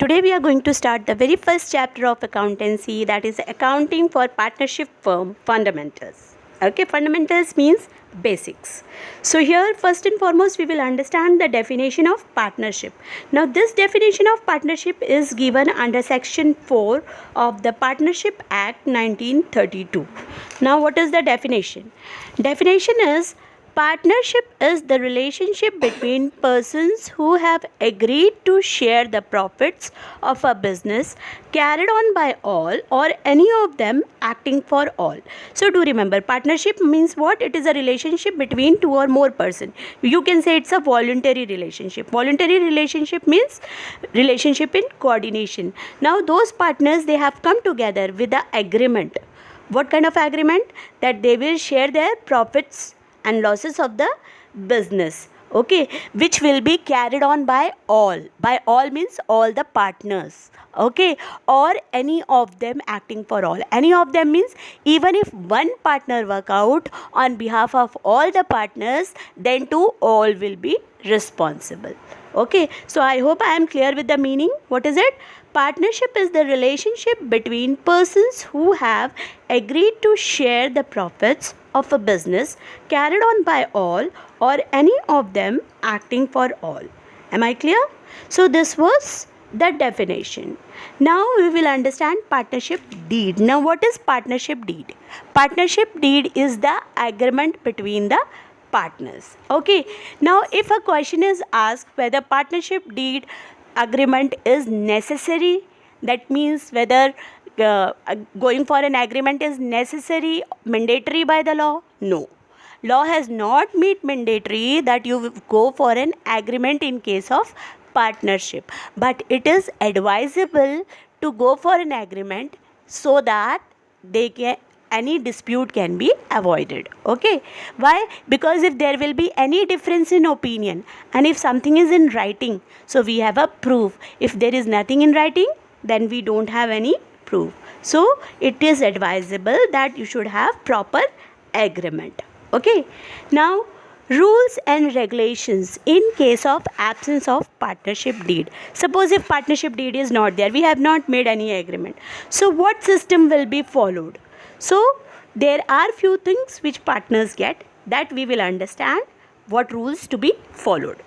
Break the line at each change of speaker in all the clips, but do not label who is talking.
Today we are going to start the very first chapter of accountancy, that is accounting for partnership firm fundamentals. Okay, fundamentals means basics. So here first and foremost we will understand the definition of partnership. Now this definition of partnership is given under section 4 of the Partnership Act 1932. Now what is the definition? Definition is partnership is the relationship between persons who have agreed to share the profits of a business carried on by all or any of them acting for all. So do remember, partnership means what? It is a relationship between two or more persons. You can say it's a voluntary relationship. Voluntary relationship means relationship in coordination. Now those partners, they have come together with the agreement. What kind of agreement? That they will share their profits and losses of the business, okay, which will be carried on by all. By all means all the partners, okay, or any of them acting for all. Any of them means even if one partner work out on behalf of all the partners, then too all will be responsible. Okay, so I hope I am clear with the meaning. What is it? Partnership is the relationship between persons who have agreed to share the profits of a business carried on by all or any of them acting for all. Am I clear? So this was the definition. Now we will understand partnership deed. Now what is partnership deed? Partnership deed is the agreement between the partners. Okay, now if a question is asked whether partnership deed agreement is necessary, that means whether going for an agreement is necessary, mandatory by the law? No. Law has not made mandatory that you go for an agreement in case of partnership, but it is advisable to go for an agreement so that any dispute can be avoided. Okay, why? Because if there will be any difference in opinion and if something is in writing, so we have a proof. If there is nothing in writing, then we don't have any proof. So it is advisable that you should have proper agreement. Okay, now rules and regulations in case of absence of partnership deed. Suppose if partnership deed is not there, we have not made any agreement, so what system will be followed? So there are few things which partners get, that we will understand what rules to be followed.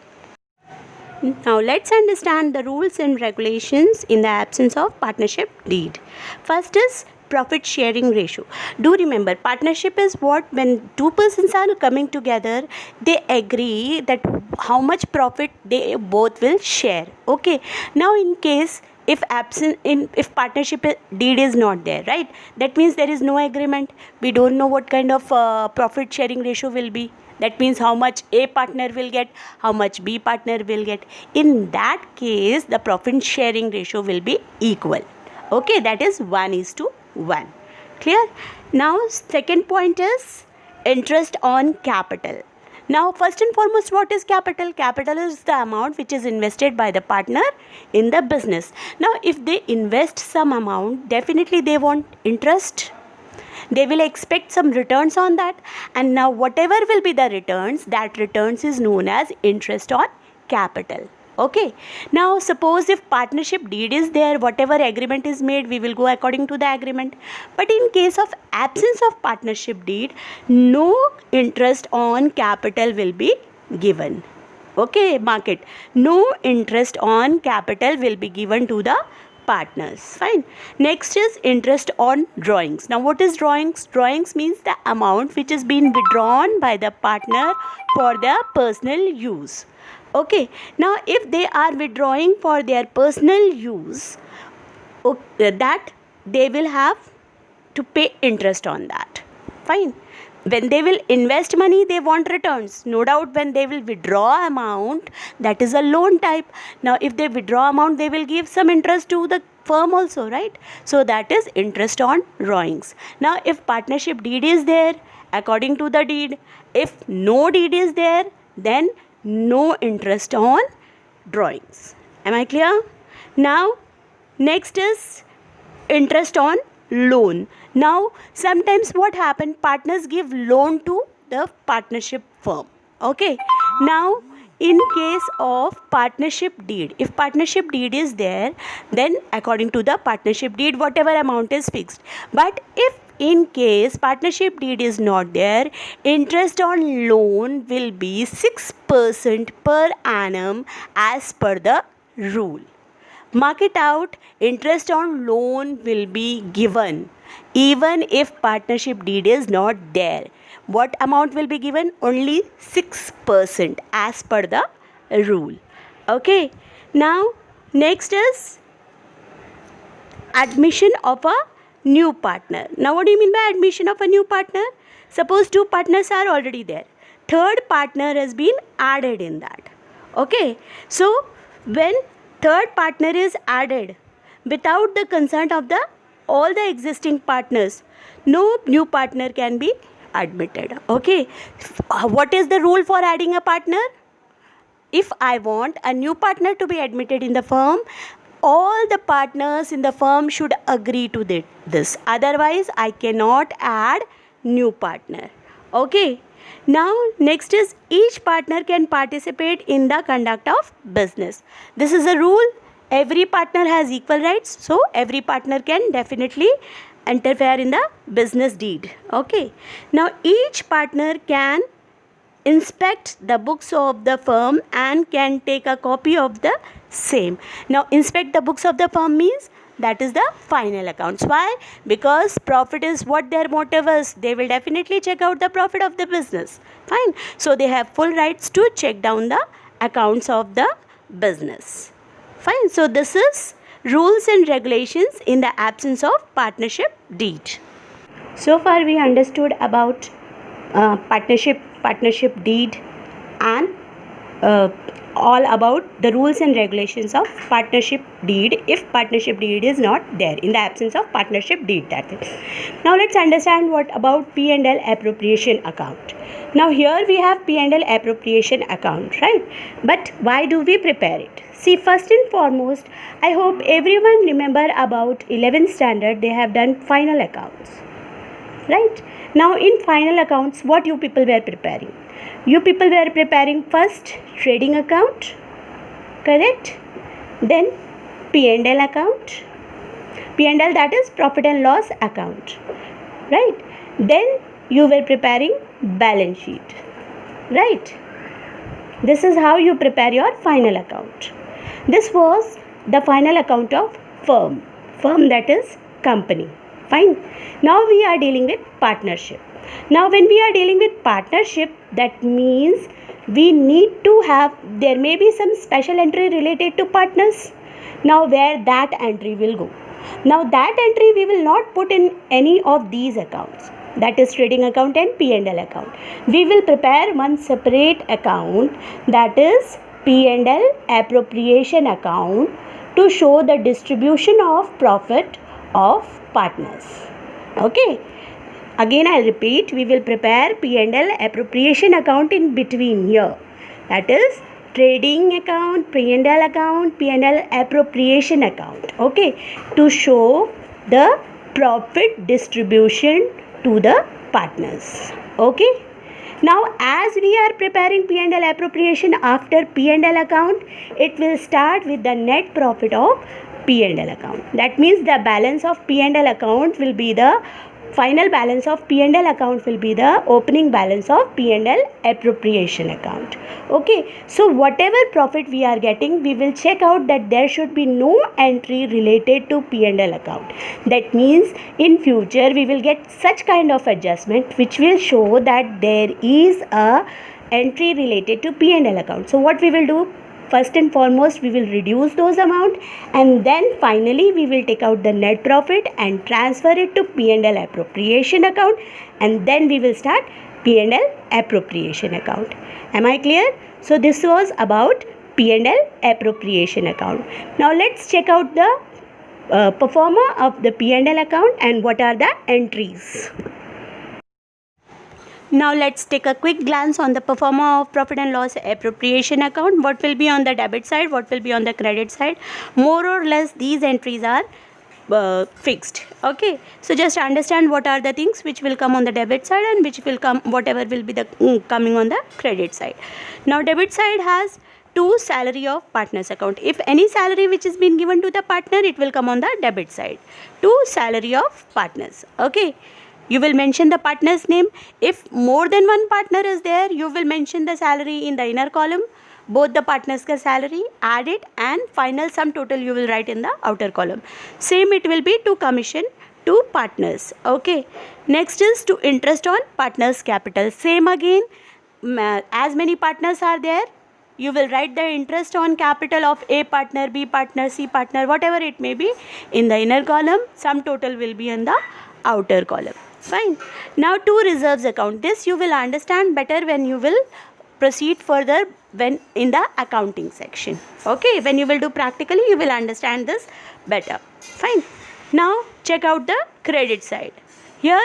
Now let's understand the rules and regulations in the absence of partnership deed. First is profit sharing ratio. Do remember, partnership is what? When two persons are coming together, they agree that how much profit they both will share. Okay, now in case if partnership deed is not there, right, that means there is no agreement. We don't know what kind of profit sharing ratio will be. That means how much A partner will get, how much B partner will get. In that case, the profit sharing ratio will be equal. Okay, that is 1:1. Clear? Now second point is interest on capital. Now first and foremost, what is capital? Capital is the amount which is invested by the partner in the business. Now if they invest some amount, definitely they want interest. They will expect some returns on that, and now whatever will be the returns, that returns is known as interest on capital. Okay, now suppose if partnership deed is there, whatever agreement is made, we will go according to the agreement. But in case of absence of partnership deed, no interest on capital will be given. Okay, mark it. No interest on capital will be given to the partners. Fine. Next is interest on drawings. Now what is drawings? Drawings means the amount which is being withdrawn by the partner for their personal use. Okay, now if they are withdrawing for their personal use, that they will have to pay interest on that. Fine. When they will invest money, they want returns. No doubt when they will withdraw amount, that is a loan type. Now if they withdraw amount, they will give some interest to the firm also, right? So that is interest on drawings. Now if partnership deed is there, according to the deed. If no deed is there, then no interest on drawings. Am I clear? Now next is interest on loan. Now sometimes what happen, partners give loan to the partnership firm. Okay, now in case of partnership deed, if partnership deed is there, then according to the partnership deed whatever amount is fixed. But if in case partnership deed is not there, interest on loan will be 6% per annum as per the rule. Mark it out, interest on loan will be given even if partnership deed is not there. What amount will be given? Only 6% as per the rule. Okay. Now next is admission of a new partner. Now what do you mean by admission of a new partner? Suppose two partners are already there. Third partner has been added in that. Okay. So when third partner is added without the consent of the all the existing partners, no new partner can be admitted. Okay. What is the rule for adding a partner? If I want a new partner to be admitted in the firm, all the partners in the firm should agree to this. Otherwise, I cannot add new partner. Okay. Now, next is each partner can participate in the conduct of business. This is a rule. Every partner has equal rights. So, every partner can definitely interfere in the business deed. Okay. Now, each partner can inspect the books of the firm and can take a copy of the same. Now, inspect the books of the firm means that is the final accounts. Why? Because profit is what their motive is. They will definitely check out the profit of the business. Fine. So, they have full rights to check down the accounts of the business. Fine. So, this is rules and regulations in the absence of partnership deed. So far we understood about partnership deed and all about the rules and regulations of partnership deed if partnership deed is not there, in the absence of partnership deed, that is. Now let's understand what about P&L appropriation account. Now here we have P&L appropriation account, right? But why do we prepare it? See, first and foremost, I hope everyone remember about 11th standard, they have done final accounts, right? Now in final accounts, what you people were preparing? You people were preparing first trading account, correct? Then P&L account. P&L, that is profit and loss account, right? Then you were preparing balance sheet, right? This is how you prepare your final account. This was the final account of firm, that is company. Fine. Now we are dealing with partnership. Now when we are dealing with partnership, that means we need to have, there may be some special entry related to partners. Now where that entry will go? Now that entry we will not put in any of these accounts, that is trading account and P&L account. We will prepare one separate account, that is P&L appropriation account, to show the distribution of profit of partners. Okay. Again I repeat, we will prepare P&L appropriation account in between here, that is trading account, P&L account, P&L appropriation account, okay, to show the profit distribution to the partners. Okay. Now as we are preparing P&L appropriation after P&L account, it will start with the net profit of P&L account. That means the balance of P&L account will be the final balance of P&L account will be the opening balance of P&L appropriation account. Okay. So whatever profit we are getting, we will check out that there should be no entry related to P&L account. That means in future we will get such kind of adjustment which will show that there is a entry related to P&L account. So what we will do? First and foremost, we will reduce those amount, and then finally we will take out the net profit and transfer it to P&L appropriation account, and then we will start P&L appropriation account. Am I clear? So this was about P&L appropriation account. Now let's check out the performer of the P&L account and what are the entries. Now let's take a quick glance on the performer of profit and loss appropriation account. What will be on the debit side, what will be on the credit side. More or less these entries are fixed. Okay, so just understand what are the things which will come on the debit side and which will come, whatever will be the coming on the credit side. Now debit side has to salary of partners account. If any salary which is been given to the partner, it will come on the debit side. To salary of partners. Okay, you will mention the partner's name. If more than one partner is there, you will mention the salary in the inner column, both the partners ka salary, add it, and final sum total you will write in the outer column. Same it will be to commission to partners. Okay, next is to interest on partners capital. Same again, as many partners are there, you will write the interest on capital of A partner, B partner, C partner, whatever it may be, in the inner column. Sum total will be in the outer column. Fine. Now to reserves account. This you will understand better when you will proceed further when in the accounting section. Okay, when you will do practically, you will understand this better. Fine. Now check out the credit side. Here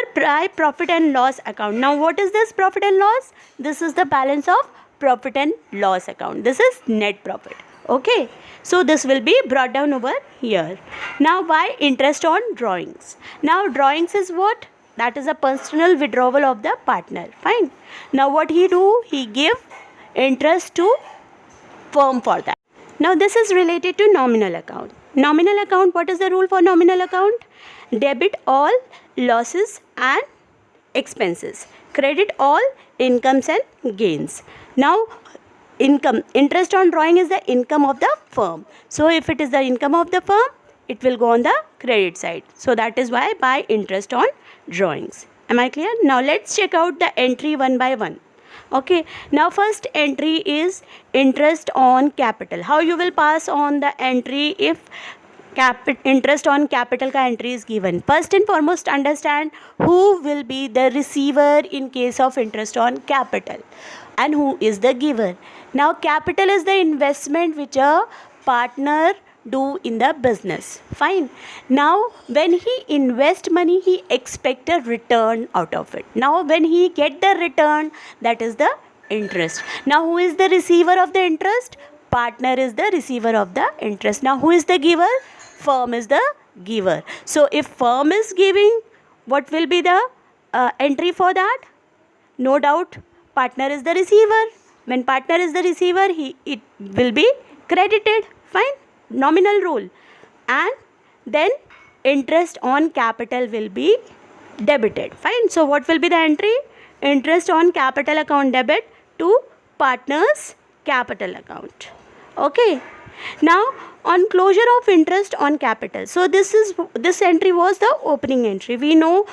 profit and loss account. Now what is this profit and loss? This is the balance of profit and loss account. This is net profit. Okay, so this will be brought down over here. Now why interest on drawings? Now drawings is what? That is a personal withdrawal of the partner. Fine. Now what he do? He give interest to firm for that. Now this is related to nominal account. Nominal account, what is the rule for nominal account? Debit all losses and expenses. Credit all incomes and gains. Now income, interest on drawing is the income of the firm. So if it is the income of the firm, it will go on the credit side. So that is why by interest on drawings. Am I clear? Now let's check out the entry one by one. Okay, now first entry is interest on capital. How you will pass on the entry if interest on capital ka entry is given? First and foremost, understand who will be the receiver in case of interest on capital and who is the giver. Now capital is the investment which a partner do in the business. Fine. Now when he invest money, he expect a return out of it. Now when he get the return, that is the interest. Now who is the receiver of the interest? Partner is the receiver of the interest. Now who is the giver? Firm is the giver. So if firm is giving, what will be the entry for that? No doubt partner is the receiver. When partner is the receiver, it will be credited. Fine. Nominal rule. And then interest on capital will be debited. Fine. So what will be the entry? Interest on capital account debit to partners capital account. Okay. Now on closure of interest on capital. So this entry was the opening entry. We know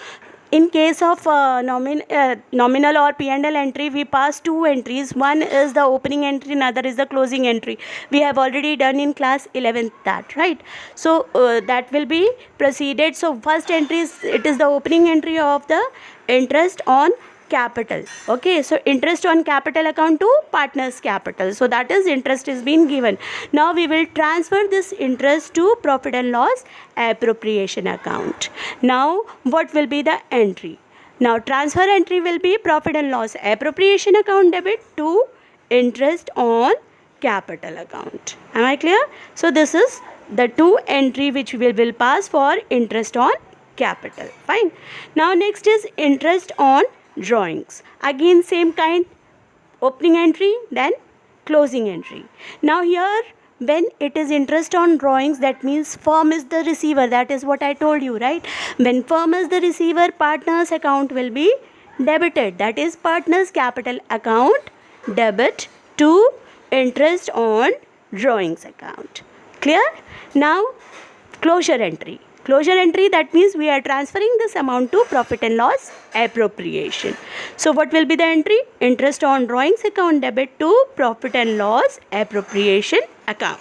in case of nominal or P&L entry, we pass two entries. One is the opening entry, another is the closing entry. We have already done in class 11th that, right? So that will be proceeded. So first entry is, it is the opening entry of the interest on capital. Okay, so interest on capital account to partners capital. So that is interest is being given. Now we will transfer this interest to profit and loss appropriation account. Now what will be the entry? Now transfer entry will be profit and loss appropriation account debit to interest on capital account. Am I clear? So this is the two entry which we will pass for interest on capital. Fine. Now next is interest on drawings. Again same kind, opening entry, then closing entry. Now here when it is interest on drawings, that means firm is the receiver. That is what I told you, right? When firm is the receiver, partners account will be debited. That is partners capital account debit to interest on drawings account. Clear? Now closure entry. Closure entry, that means we are transferring this amount to profit and loss appropriation. So what will be the entry? Interest on drawings account debit to profit and loss appropriation account.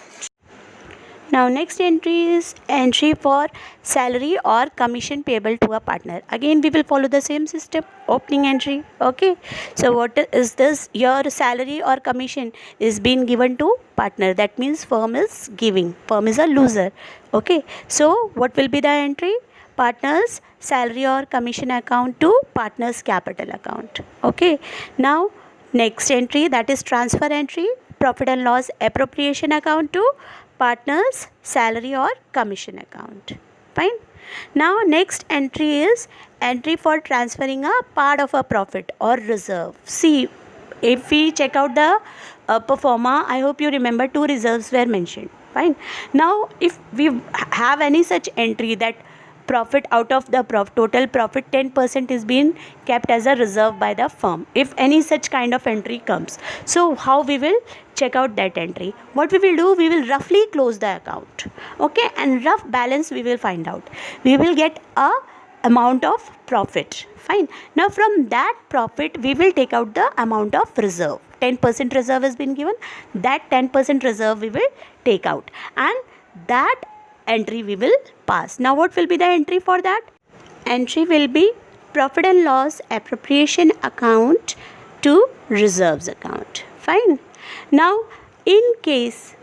Now next entry is entry for salary or commission payable to a partner. Again we will follow the same system, opening entry. Okay, so what is this? Your salary or commission is being given to partner. That means firm is giving, firm is a loser. Okay, so what will be the entry? Partners salary or commission account to partners capital account. Okay, now next entry, that is transfer entry, profit and loss appropriation account to partners salary or commission account. Fine. Now next entry is entry for transferring a part of a profit or reserve. See, if we check out the performer, I hope you remember two reserves were mentioned. Fine. Now if we have any such entry that profit out of the total profit 10% is being kept as a reserve by the firm, if any such kind of entry comes, so how we will check out that entry? What we will do, we will roughly close the account, okay, and rough balance we will find out. We will get a amount of profit. Fine. Now from that profit we will take out the amount of reserve. 10% reserve has been given, that 10% reserve we will take out, and that entry we will pass. Now what will be the entry for that? Entry will be profit and loss appropriation account to reserves account. Fine. Now in case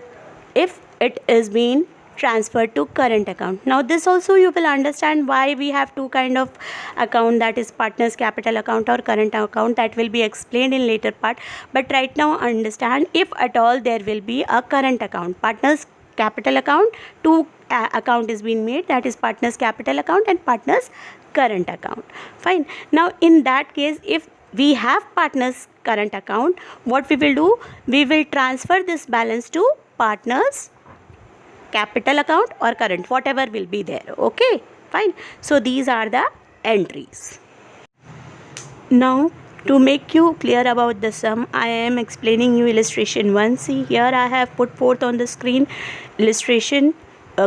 if it is being transferred to current account, now this also you will understand why we have two kind of account, that is partners capital account or current account. That will be explained in later part, but right now understand, if at all there will be a current account, partners capital account, two account is being made, that is partners capital account and partners current account. Fine. Now in that case, if we have partners current account, what we will do, we will transfer this balance to partners capital account or current, whatever will be there. Okay, fine. So these are the entries. Now to make you clear about the sum, I am explaining you illustration 1. See, here I have put forth on the screen illustration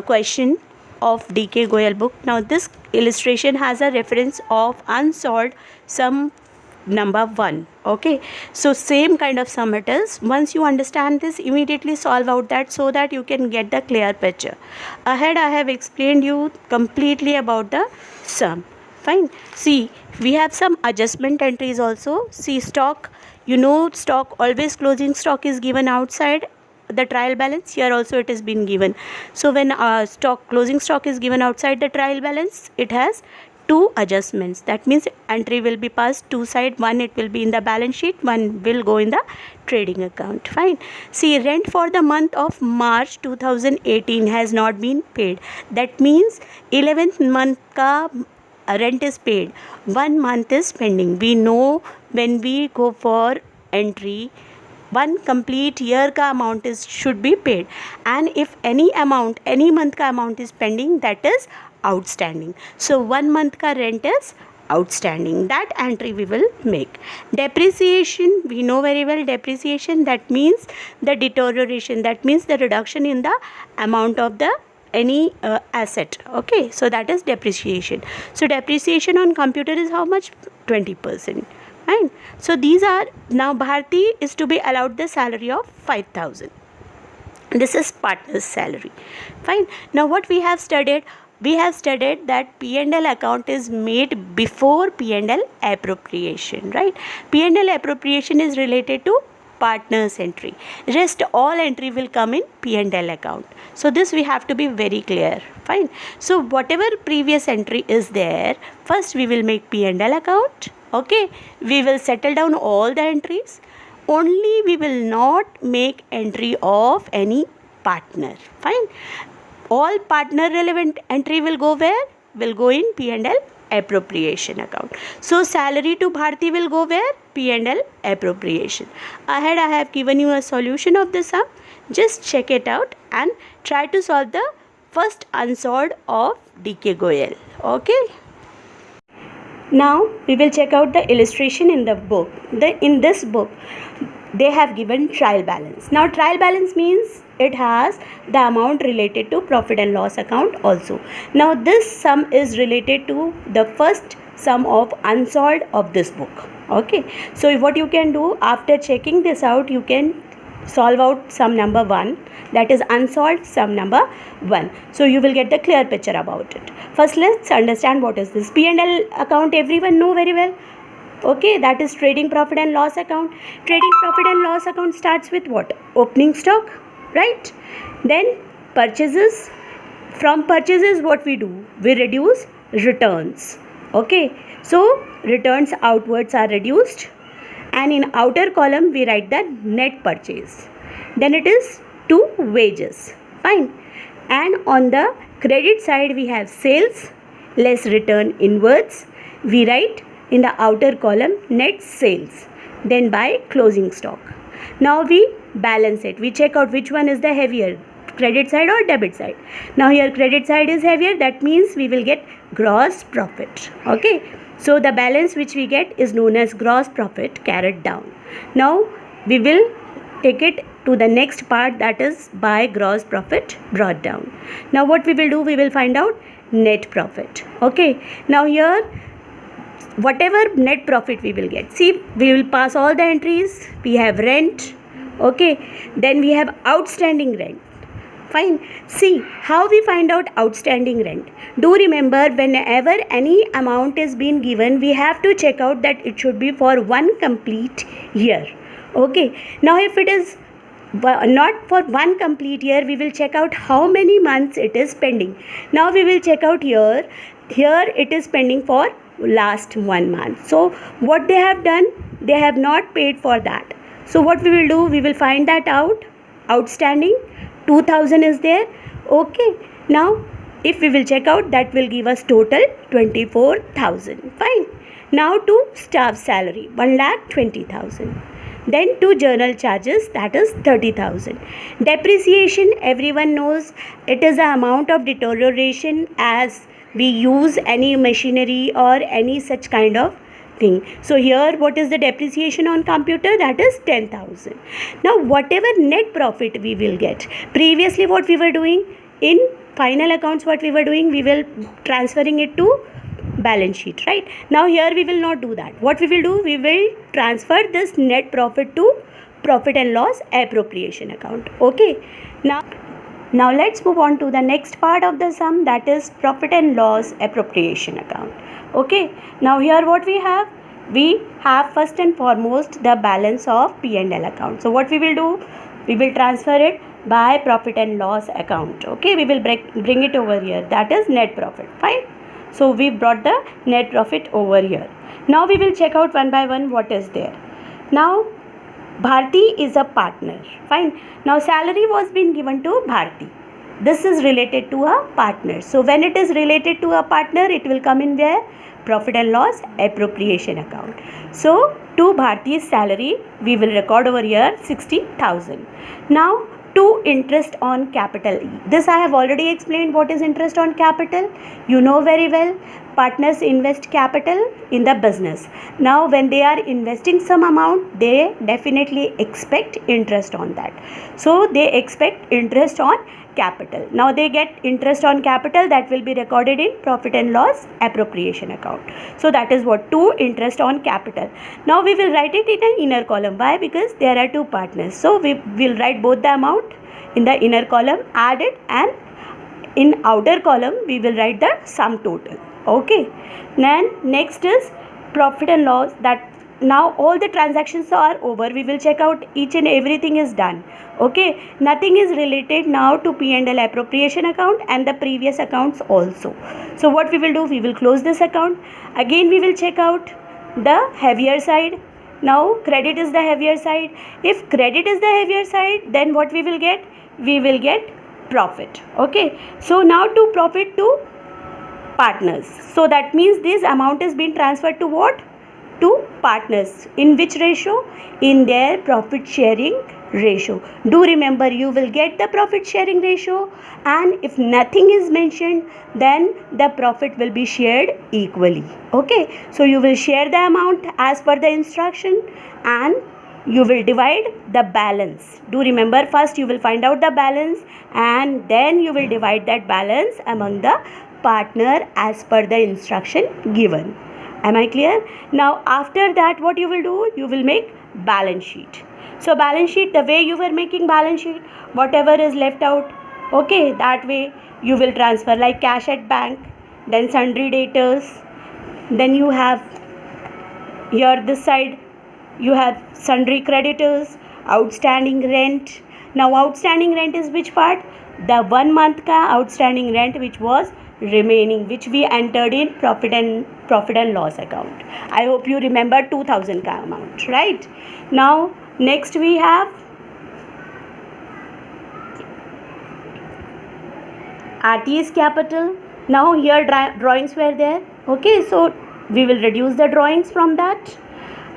question of DK Goyal book. Now this illustration has a reference of unsolved sum number 1. Okay, so same kind of sum it is. Once you understand this, immediately solve out that, so that you can get the clear picture. Ahead I have explained you completely about the sum. Fine. See, we have some adjustment entries also. See, stock, you know, stock, always closing stock is given outside the trial balance. Here also it has been given. So when closing stock is given outside the trial balance, it has two adjustments. That means entry will be passed two side. One it will be in the balance sheet, one will go in the trading account. Fine. See, rent for the month of March 2018 has not been paid. That means 11th month ka rent is paid, 1 month is pending. We know when we go for entry, one complete year ka amount should be paid, and if any amount, any month ka amount is pending, that is outstanding. So 1 month ka rent is outstanding. That entry we will make. Depreciation, we know very well depreciation, that means the deterioration, that means the reduction in the amount of the any asset. Okay, so that is depreciation. So depreciation on computer is how much? 20%. Fine. So these are, now Bharti is to be allowed the salary of 5,000. This is partner's salary. Fine. Now what we have studied? We have studied that P&L account is made before P&L appropriation, right? P&L appropriation is related to partners entry. Rest all entry will come in P&L account. So this we have to be very clear. Fine. So whatever previous entry is there, first we will make P&L account. Okay, we will settle down all the entries. Only we will not make entry of any partner. Fine. All partner relevant entry will go where? Will go in P&L appropriation account. So salary to Bharti will go where? P&L appropriation. Ahead I have given you a solution of the sum. Just check it out and try to solve the first unsolved of DK Goyal. Okay. Now we will check out the illustration in the book. In this book they have given trial balance. Now trial balance means it has the amount related to profit and loss account also. Now this sum is related to the first sum of unsolved of this book. Okay, so what you can do after checking this out, you can solve out sum number 1, that is unsolved sum number 1. So you will get the clear picture about it. First let's understand what is this. P&L account everyone know very well. Okay, that is trading profit and loss account. Trading profit and loss account starts with what? Opening stock, right? Then purchases. From purchases what we do? We reduce returns. Okay, so returns outwards are reduced, and in outer column we write the net purchase. Then it is to wages. Fine. And on the credit side we have sales less return inwards. We write in the outer column net sales, then by closing stock. Now we balance it. We check out which one is the heavier, credit side or debit side. Now here credit side is heavier, that means we will get gross profit. Okay, so the balance which we get is known as gross profit carried down. Now we will take it to the next part, that is by gross profit brought down. Now what we will do, we will find out net profit. Okay, now here whatever net profit we will get, see, we will pass all the entries. We have rent, okay, then we have outstanding rent. Fine. See how we find out outstanding rent. Do remember, whenever any amount is being given, we have to check out that it should be for one complete year. Okay, now if it is not for one complete year, we will check out how many months it is pending. Now we will check out here it is pending for last 1 month. So what they have done, they have not paid for that. So what we will do, we will find that out. Outstanding 2000 is there. Okay, now if we will check out, that will give us total 24,000. Fine. Now to staff salary 1,20,000. Then to journal charges, that is 30,000. Depreciation, everyone knows, it is the amount of deterioration as we use any machinery or any such kind of thing. So here what is the depreciation on computer, that is 10,000. Now whatever net profit we will get, previously what we were doing in final accounts, what we were doing, we will transferring it to balance sheet, right? Now here we will not do that. What we will do, we will transfer this net profit to profit and loss appropriation account. Okay, now let's move on to the next part of the sum, that is profit and loss appropriation account. Okay, now here what we have first and foremost the balance of P&L account. So what we will do, we will transfer it by profit and loss account. Okay, we will bring it over here, that is net profit. Fine. So we brought the net profit over here. Now we will check out one by one what is there. Now Bharti is a partner. Fine. Now salary was being given to Bharti. This is related to a partner. So when it is related to a partner, it will come in where? Profit and loss appropriation account. So to Bharti's salary, we will record over here 60,000. Now to interest on capital. This I have already explained what is interest on capital. You know very well, partners invest capital in the business. Now when they are investing some amount, they definitely expect interest on that. So they expect interest on capital. Now they get interest on capital, that will be recorded in profit and loss appropriation account. So that is what, to interest on capital. Now we will write it in an inner column. Why? Because there are two partners. So we will write both the amount in the inner column, add it, and in outer column we will write the sum total. Okay, then next is profit and loss. That now all the transactions are over. We will check out each and everything is done. Okay, nothing is related now to P&L appropriation account and the previous accounts also. So what we will do, we will close this account. Again we will check out the heavier side. Now credit is the heavier side. If credit is the heavier side, then what we will get? We will get profit. Okay, so now to profit to partners. So that means this amount is being transferred to what? To partners. In which ratio? In their profit sharing ratio. Do remember, you will get the profit sharing ratio, and if nothing is mentioned, then the profit will be shared equally. Okay, so you will share the amount as per the instruction and you will divide the balance. Do remember, first you will find out the balance and then you will divide that balance among the partner as per the instruction given. Am I clear? Now after that what you will do, you will make balance sheet. So balance sheet, the way you were making balance sheet, whatever is left out, okay, that way you will transfer, like cash at bank, then sundry debtors, then you have here this side you have sundry creditors, outstanding rent. Now outstanding rent is which part? The 1 month ka outstanding rent which was remaining, which we entered in profit and loss account. I hope you remember 2000 ka amount, right? Now next we have RT is capital. Now here drawings were there. Okay, so we will reduce the drawings from that.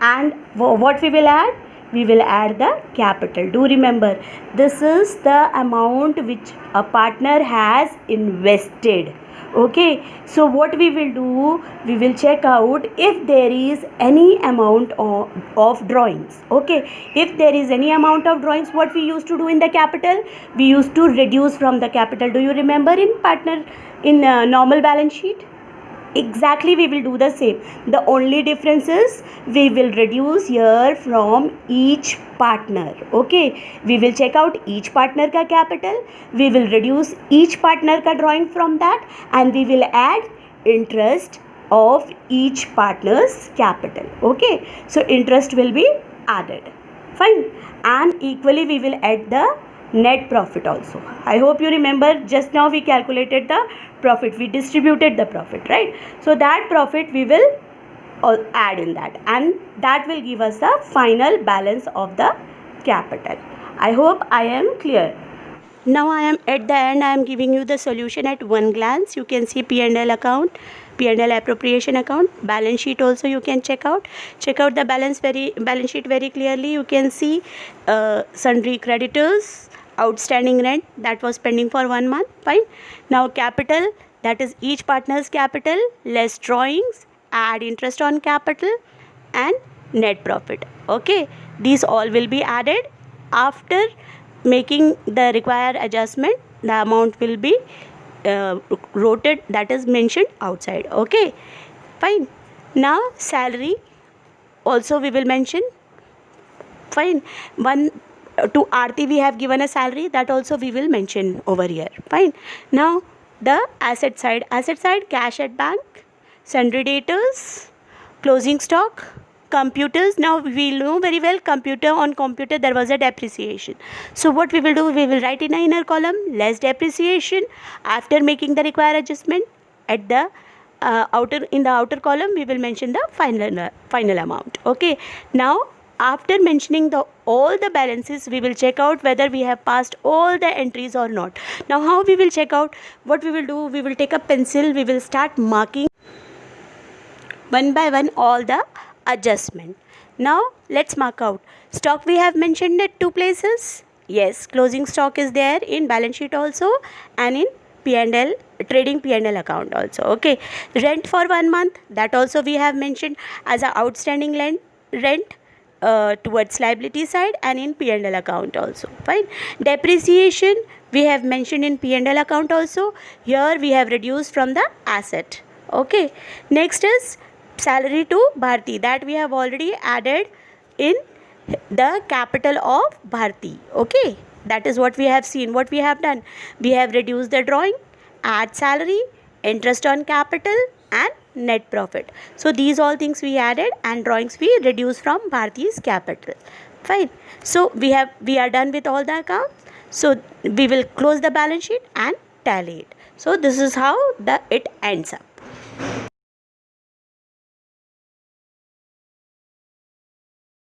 And what we will add? We will add the capital. Do remember, this is the amount which a partner has invested. Okay, so what we will do, we will check out if there is any amount of drawings. Okay, if there is any amount of drawings, what we used to do in the capital, we used to reduce from the capital. Do you remember in normal balance sheet? Exactly, we will do the same. The only difference is we will reduce here from each partner. Okay, we will check out each partner ka capital, we will reduce each partner ka drawing from that, and we will add interest of each partner's capital. Okay, so interest will be added. Fine. And equally we will add the net profit also. I hope you remember, just now we calculated the profit, we distributed the profit, right? So that profit we will add in that, and that will give us the final balance of the capital. I hope I am clear. Now I am at the end. I am giving you the solution at one glance. You can see P&L account, P&L appropriation account, balance sheet also you can check out the balance sheet very clearly. You can see sundry creditors, outstanding rent that was pending for 1 month. Fine. Now capital, that is each partner's capital less drawings, add interest on capital, and net profit. Okay, these all will be added. After making the required adjustment, the amount will be rotated, that is mentioned outside. Okay, fine. Now salary also we will mention. Fine. To Aarti we have given a salary, that also we will mention over here. Fine. Now the asset side, cash at bank, sundry debtors, closing stock, computers. Now we know very well, on computer there was a depreciation. So what we will do, we will write in the inner column less depreciation. After making the required adjustment, at the outer column we will mention the final amount. Okay. Now after mentioning all the balances, we will check out whether we have passed all the entries or not. Now how we will check out? What we will do, we will take a pencil, we will start marking one by one all the adjustment. Now let's mark out. Stock we have mentioned at 2 places. Yes, closing stock is there in balance sheet also and in P&L, trading P&L account also. Okay, rent for 1 month, that also we have mentioned as a outstanding rent towards liability side and in P&L account also. Fine. Depreciation we have mentioned in P&L account also. Here we have reduced from the asset. Okay. Next is salary to Bharti, that we have already added in the capital of Bharti. Okay, that is what we have seen. What we have done, we have reduced the drawing, add salary, interest on capital, and net profit. So these all things we added, and drawings we reduced from Bharti's capital. Fine. So we are done with all the accounts. So we will close the balance sheet and tally it. So this is how it ends up.